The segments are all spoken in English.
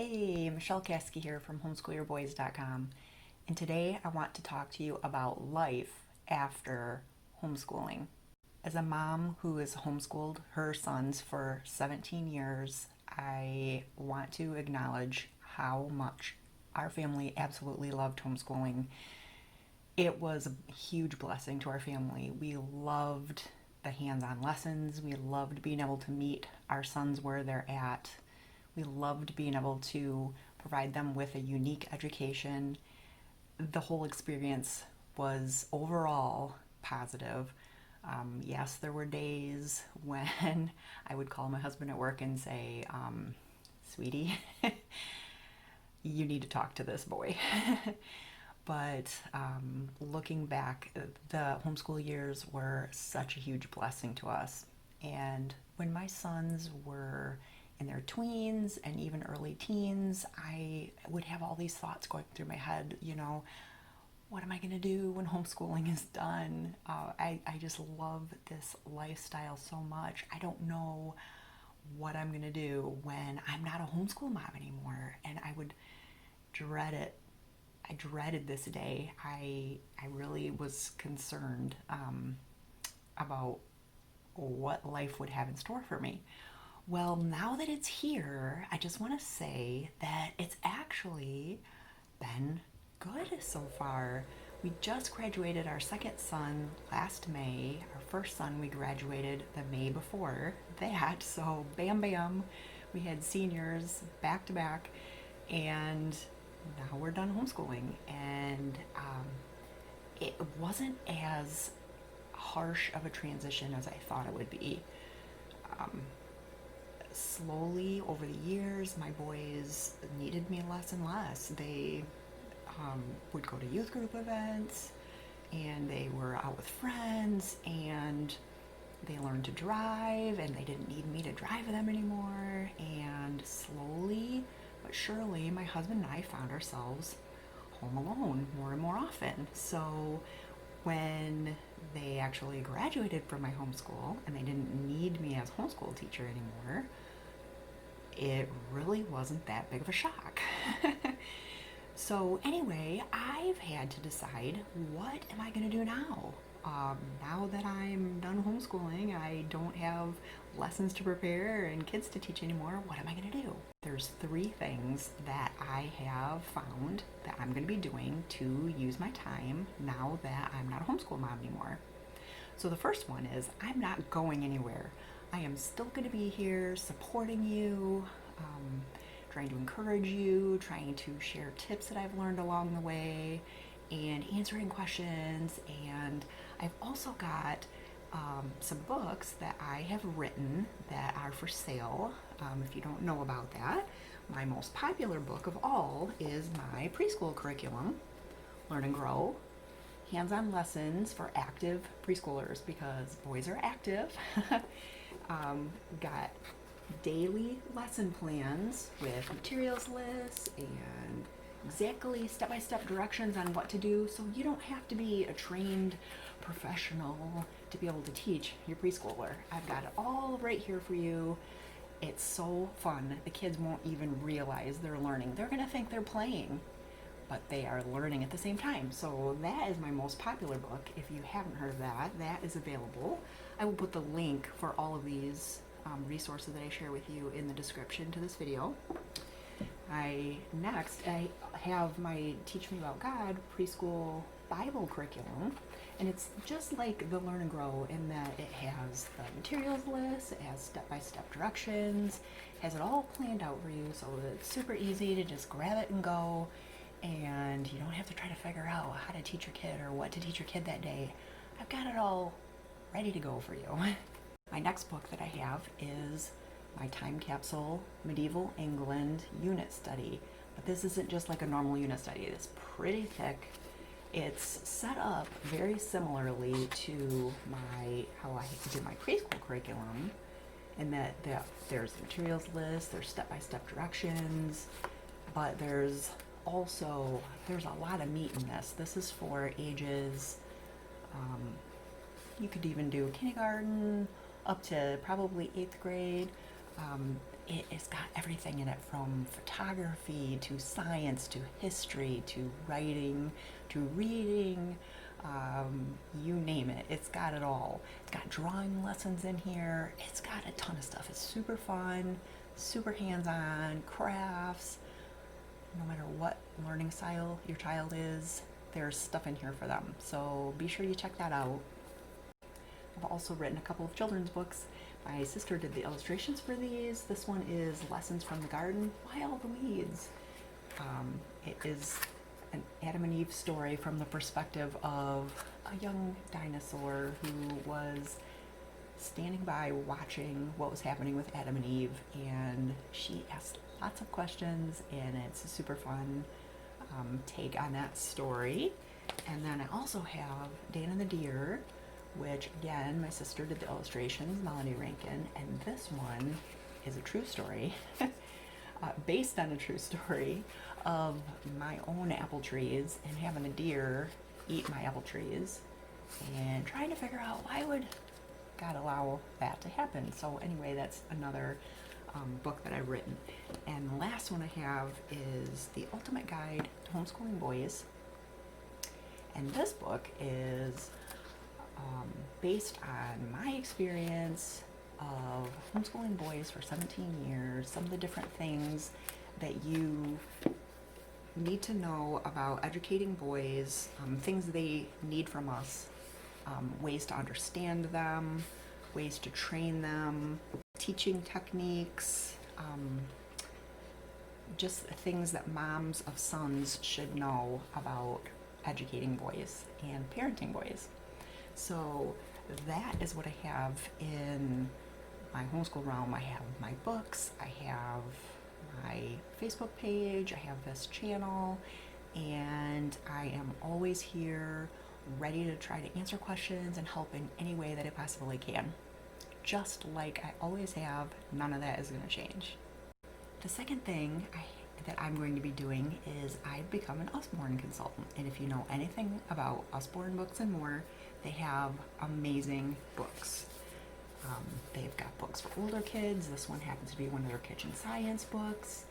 Hey, Michelle Kasky here from homeschoolyourboys.com, and today I want to talk to you about life after homeschooling. As a mom who has homeschooled her sons for 17 years, I want to acknowledge how much our family absolutely loved homeschooling. It was a huge blessing to our family. We loved the hands-on lessons. We loved being able to meet our sons where they're at. We loved being able to provide them with a unique education. The whole experience was overall positive. Yes, there were days when I would call my husband at work and say, sweetie, you need to talk to this boy. But looking back, the homeschool years were such a huge blessing to us. And when my sons were in their tweens and even early teens, I would have all these thoughts going through my head, what am I going to do when homeschooling is done? I just love this lifestyle so much. I don't know what I'm going to do when I'm not a homeschool mom anymore. And I would dread it. I dreaded this day. I really was concerned about what life would have in store for me. Well, now that it's here, I just want to say that it's actually been good so far. We just graduated our second son last May. Our first son we graduated the May before that. So bam bam, we had seniors back to back, and now we're done homeschooling. And it wasn't as harsh of a transition as I thought it would be. Slowly over the years, my boys needed me less and less. They would go to youth group events, and they were out with friends, and they learned to drive, and they didn't need me to drive them anymore. And slowly but surely, my husband and I found ourselves home alone more and more often. So when they actually graduated from my homeschool and they didn't need me as homeschool teacher anymore, it really wasn't that big of a shock. So anyway, I've had to decide, what am I going to do now? Now that I'm done homeschooling, I don't have lessons to prepare and kids to teach anymore. What am I going to do? There's 3 things that I have found that I'm going to be doing to use my time now that I'm not a homeschool mom anymore. So the first one is, I'm not going anywhere. I am still going to be here supporting you, trying to encourage you, trying to share tips that I've learned along the way, and answering questions. And I've also got some books that I have written that are for sale. If you don't know about that, my most popular book of all is my preschool curriculum, Learn and Grow, hands-on lessons for active preschoolers, because boys are active. Got daily lesson plans with materials lists and exactly step-by-step directions on what to do, so you don't have to be a trained professional to be able to teach your preschooler. I've got it all right here for you. It's so fun. The kids won't even realize they're learning. They're gonna think they're playing, but they are learning at the same time. So that is my most popular book. If you haven't heard of that, that is available. I will put the link for all of these resources that I share with you in the description to this video. I have my Teach Me About God preschool Bible curriculum, and it's just like the Learn and Grow in that it has the materials list, it has step-by-step directions, has it all planned out for you, so that it's super easy to just grab it and go, and you don't have to try to figure out how to teach your kid or what to teach your kid that day. I've got it all ready to go for you. My next book that I have is my Time Capsule Medieval England Unit Study. But this isn't just like a normal unit study. It's pretty thick. It's set up very similarly to how I do my preschool curriculum, in that there's a materials list, there's step-by-step directions, but there's a lot of meat in this. This is for ages, you could even do kindergarten up to probably 8th grade. it has got everything in it, from photography to science to history to writing to reading, you name it. It's got it all. It's got drawing lessons in here. It's got a ton of stuff. It's super fun, super hands-on, crafts. No matter what learning style your child is, there's stuff in here for them. So be sure you check that out. I've also written a couple of children's books. My sister did the illustrations for these. This one is Lessons from the Garden, Wild Weeds. It is an Adam and Eve story from the perspective of a young dinosaur who was standing by watching what was happening with Adam and Eve, and she asked lots of questions, and it's a super fun take on that story. And then I also have Dan and the Deer, which again, my sister did the illustrations, Melanie Rankin, and this one is a true story, based on a true story of my own apple trees and having a deer eat my apple trees and trying to figure out why would God allow that to happen. So anyway, that's another book that I've written. And the last one I have is The Ultimate Guide to Homeschooling Boys. And this book is based on my experience of homeschooling boys for 17 years, some of the different things that you need to know about educating boys, things they need from us, ways to understand them, ways to train them, teaching techniques, just things that moms of sons should know about educating boys and parenting boys. So that is what I have in my homeschool realm. I have my books, I have my Facebook page, I have this channel, and I am always here ready to try to answer questions and help in any way that I possibly can. Just like I always have, none of that is going to change. The second thing that I'm going to be doing is I've become an Usborne consultant, and if you know anything about Usborne Books and More, they have amazing books. They've got books for older kids. This one happens to be one of their kitchen science books,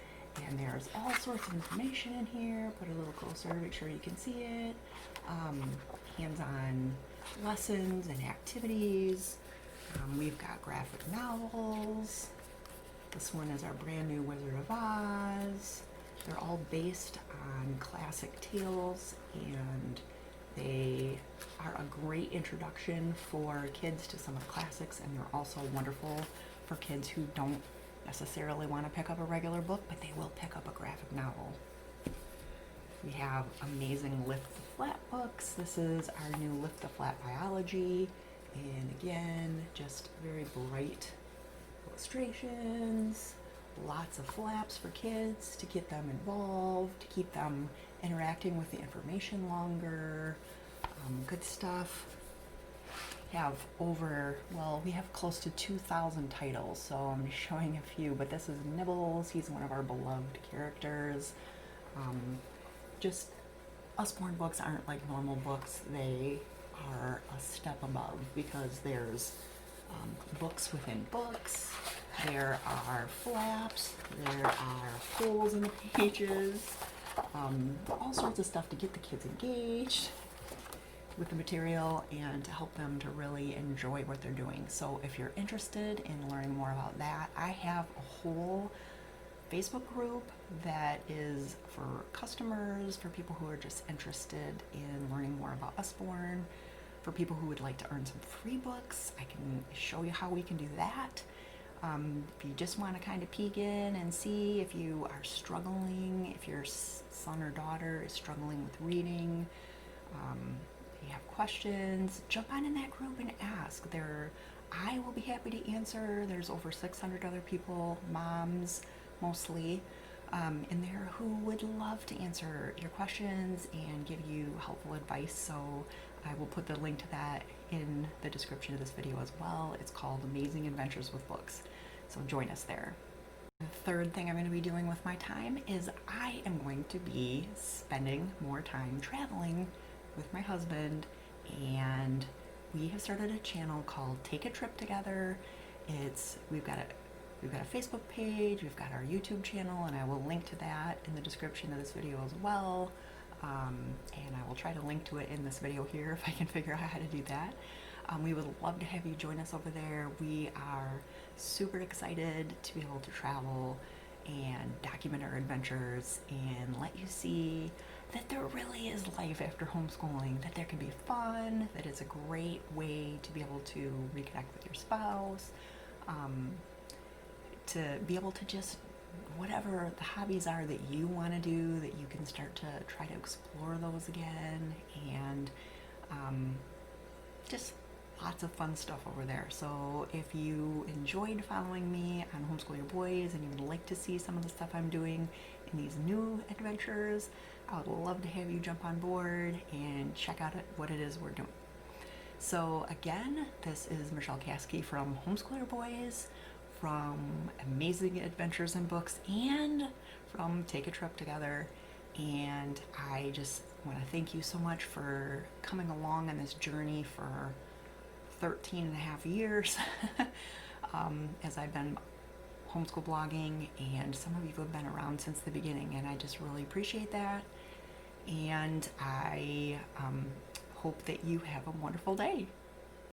and there's all sorts of information in here. Put it a little closer, make sure you can see it. Hands-on lessons and activities. We've got graphic novels. This one is our brand new Wizard of Oz. They're all based on classic tales, and they are a great introduction for kids to some of the classics, and they're also wonderful for kids who don't necessarily want to pick up a regular book, but they will pick up a graphic novel. We have amazing Lift the Flat books. This is our new Lift the Flat biology, and again, just very bright illustrations, lots of flaps for kids to get them involved, to keep them interacting with the information longer. Good stuff. We have close to 2,000 titles, so I'm showing a few, but this is Nibbles. He's one of our beloved characters. Just Usborne books aren't like normal books. They are a step above, because there's books within books. There are flaps. There are holes in the pages. All sorts of stuff to get the kids engaged with the material and to help them to really enjoy what they're doing. So if you're interested in learning more about that, I have a whole Facebook group that is for customers, for people who are just interested in learning more about Usborne, for people who would like to earn some free books. I can show you how we can do that. If you just want to kind of peek in and see if you are struggling, if your son or daughter is struggling with reading, if you have questions, jump on in that group and ask. I will be happy to answer. There's over 600 other people, moms mostly, in there who would love to answer your questions and give you helpful advice. So I will put the link to that in the description of this video as well. It's called Amazing Adventures with Books. So join us there. The third thing I'm going to be doing with my time is I am going to be spending more time traveling with my husband, and we have started a channel called Take a Trip Together. We've got We've got a Facebook page, we've got our YouTube channel, and I will link to that in the description of this video as well. And I will try to link to it in this video here if I can figure out how to do that. We would love to have you join us over there. We are super excited to be able to travel and document our adventures and let you see that there really is life after homeschooling, that there can be fun, that it's a great way to be able to reconnect with your spouse, to be able to just, whatever the hobbies are that you want to do, that you can start to try to explore those again, and just lots of fun stuff over there. So if you enjoyed following me on Homeschool Your Boys and you would like to see some of the stuff I'm doing in these new adventures, I would love to have you jump on board and check out what it is we're doing. So again, this is Michelle Caskey from Homeschool Your Boys, from Amazing Adventures in Books, and from Take a Trip Together. And I just want to thank you so much for coming along on this journey for 13 and a half years as I've been homeschool blogging, and some of you have been around since the beginning, and I just really appreciate that. And I hope that you have a wonderful day.